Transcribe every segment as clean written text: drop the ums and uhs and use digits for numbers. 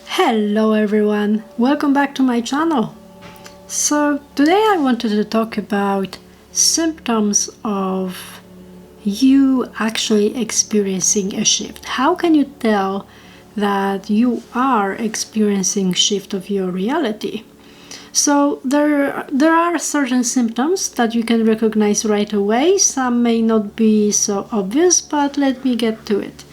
Hello everyone, welcome back to my channel. So today I wanted to talk about symptoms of you actually experiencing a shift. How can you tell that you are experiencing shift of your reality? So there are certain symptoms that you can recognize right away. Some may not be so obvious, but let me get to it.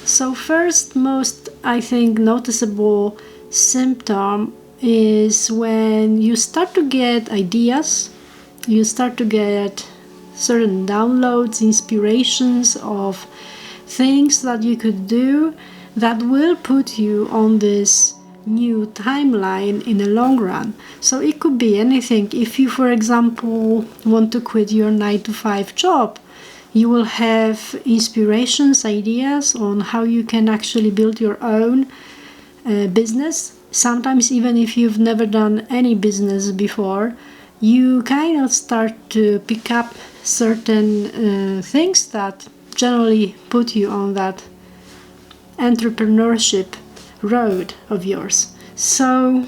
So first, most I think noticeable symptom is when you start to get ideas, you start to get certain downloads, inspirations of things that you could do that will put you on this new timeline in the long run. So it could be anything. If you, for example, want to quit your 9-to-5 job, you will have inspirations, ideas on how you can actually build your own business. Sometimes even if you've never done any business before, you kind of start to pick up certain things that generally put you on that entrepreneurship road of yours. So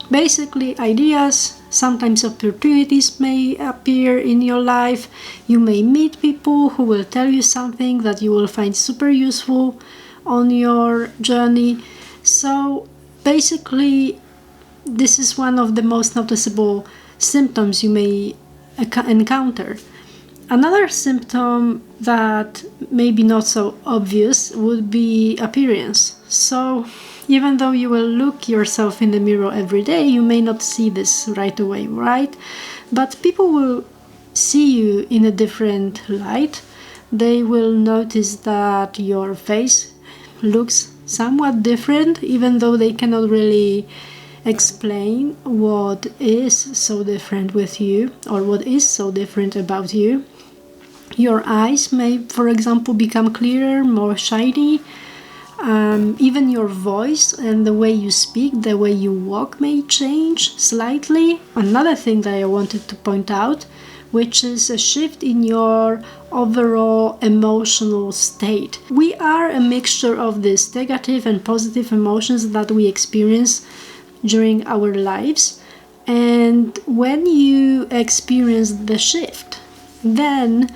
basically ideas, sometimes opportunities may appear in your life. You may meet people who will tell you something that you will find super useful on your journey. So basically this is one of the most noticeable symptoms you may encounter. Another symptom that may be not so obvious would be appearance. So even though you will look yourself in the mirror every day, you may not see this right away, right? But people will see you in a different light. They will notice that your face looks somewhat different, even though they cannot really explain what is so different with you or what is so different about you. Your eyes may, for example, become clearer, more shiny. Even your voice and the way you speak, the way you walk may change slightly. Another thing that I wanted to point out, which is a shift in your overall emotional state. We are a mixture of these negative and positive emotions that we experience during our lives. And when you experience the shift, then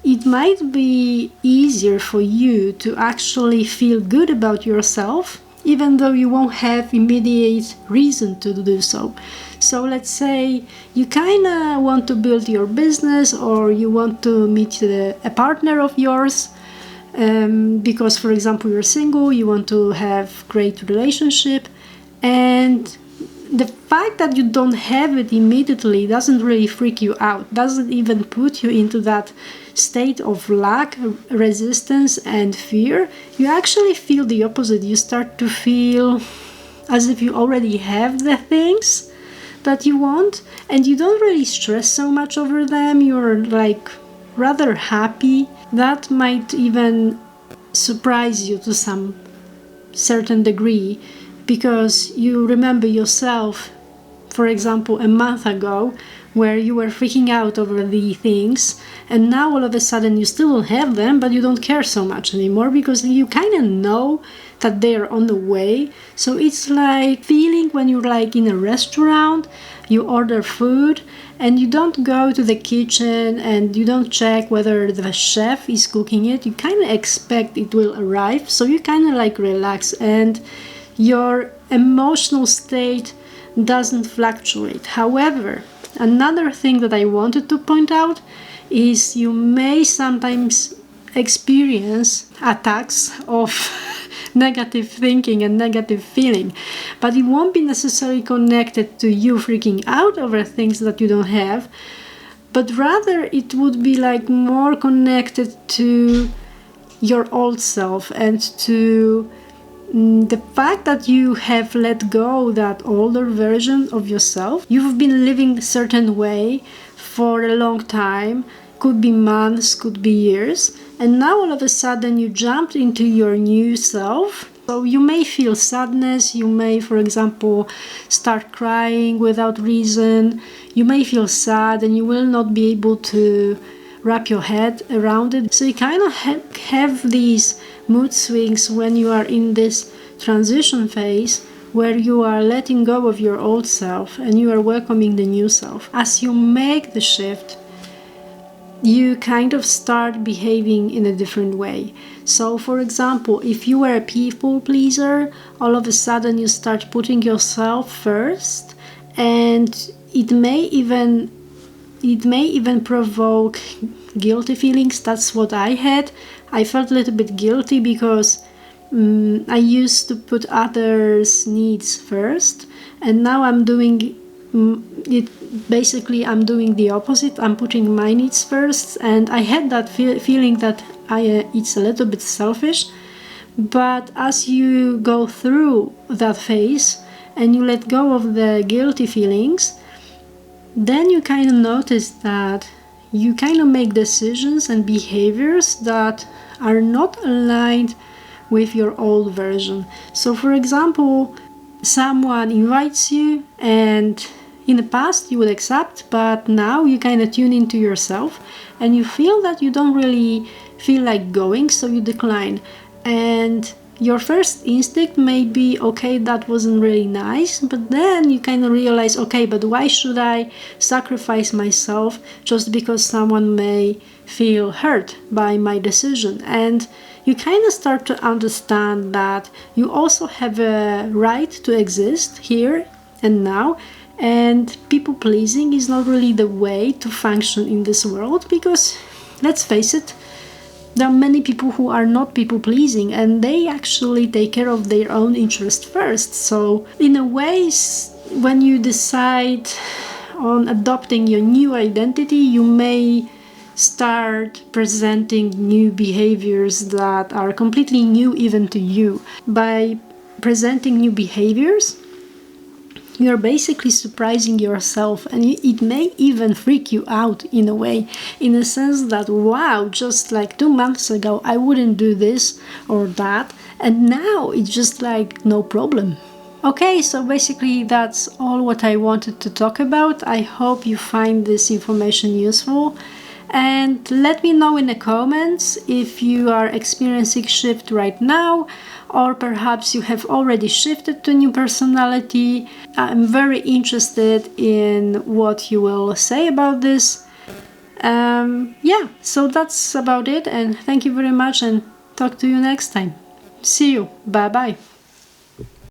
it might be easier for you to actually feel good about yourself, even though you won't have immediate reason to do so. So let's say you kind of want to build your business, or you want to meet a partner of yours, because, for example, you're single, you want to have great relationship, and the fact that you don't have it immediately doesn't really freak you out, doesn't even put you into that state of lack, resistance, and fear. You actually feel the opposite. You start to feel as if you already have the things that you want, and you don't really stress so much over them. You're like rather happy. That might even surprise you to some certain degree, because you remember yourself, for example, a month ago, where you were freaking out over the things, and now all of a sudden you still don't have them, but you don't care so much anymore because you kind of know that they're on the way. So it's like feeling when you're like in a restaurant, you order food and you don't go to the kitchen and you don't check whether the chef is cooking it. You kind of expect it will arrive, so you kind of like relax, and your emotional state doesn't fluctuate. However, another thing that I wanted to point out is you may sometimes experience attacks of negative thinking and negative feeling, but it won't be necessarily connected to you freaking out over things that you don't have, but rather it would be like more connected to your old self and to the fact that you have let go that older version of yourself. You've been living a certain way for a long time, could be months, could be years, and now all of a sudden you jumped into your new self. So you may feel sadness, you may, for example, start crying without reason, you may feel sad and you will not be able to wrap your head around it. So you kind of have these mood swings when you are in this transition phase, where you are letting go of your old self and you are welcoming the new self. As you make the shift, you kind of start behaving in a different way. So for example, if you were a people pleaser, all of a sudden you start putting yourself first, and it may even provoke guilty feelings. That's what I had. I felt a little bit guilty because I used to put others' needs first, and now I'm doing it. Basically, I'm doing the opposite. I'm putting my needs first, and I had that feeling that it's a little bit selfish. But as you go through that phase and you let go of the guilty feelings, then you kind of notice that you kind of make decisions and behaviors that are not aligned with your old version. So for example, someone invites you, and in the past you would accept, but now you kind of tune into yourself and you feel that you don't really feel like going, so you decline. And your first instinct may be, okay, that wasn't really nice, but then you kind of realize, okay, but why should I sacrifice myself just because someone may feel hurt by my decision? And you kind of start to understand that you also have a right to exist here and now, and people pleasing is not really the way to function in this world, because let's face it, there are many people who are not people pleasing and they actually take care of their own interest first. So in a way, when you decide on adopting your new identity, you may start presenting new behaviors that are completely new even to you. By presenting new behaviors, you're basically surprising yourself, and it may even freak you out in a way, in a sense that, wow, just like 2 months ago I wouldn't do this or that, and now it's just like no problem. Okay, so basically that's all what I wanted to talk about. I hope you find this information useful, and let me know in the comments if you are experiencing shift right now, or perhaps you have already shifted to new personality. I'm very interested in what you will say about this. Yeah, so that's about it, and thank you very much, and talk to you next time. See you. Bye bye.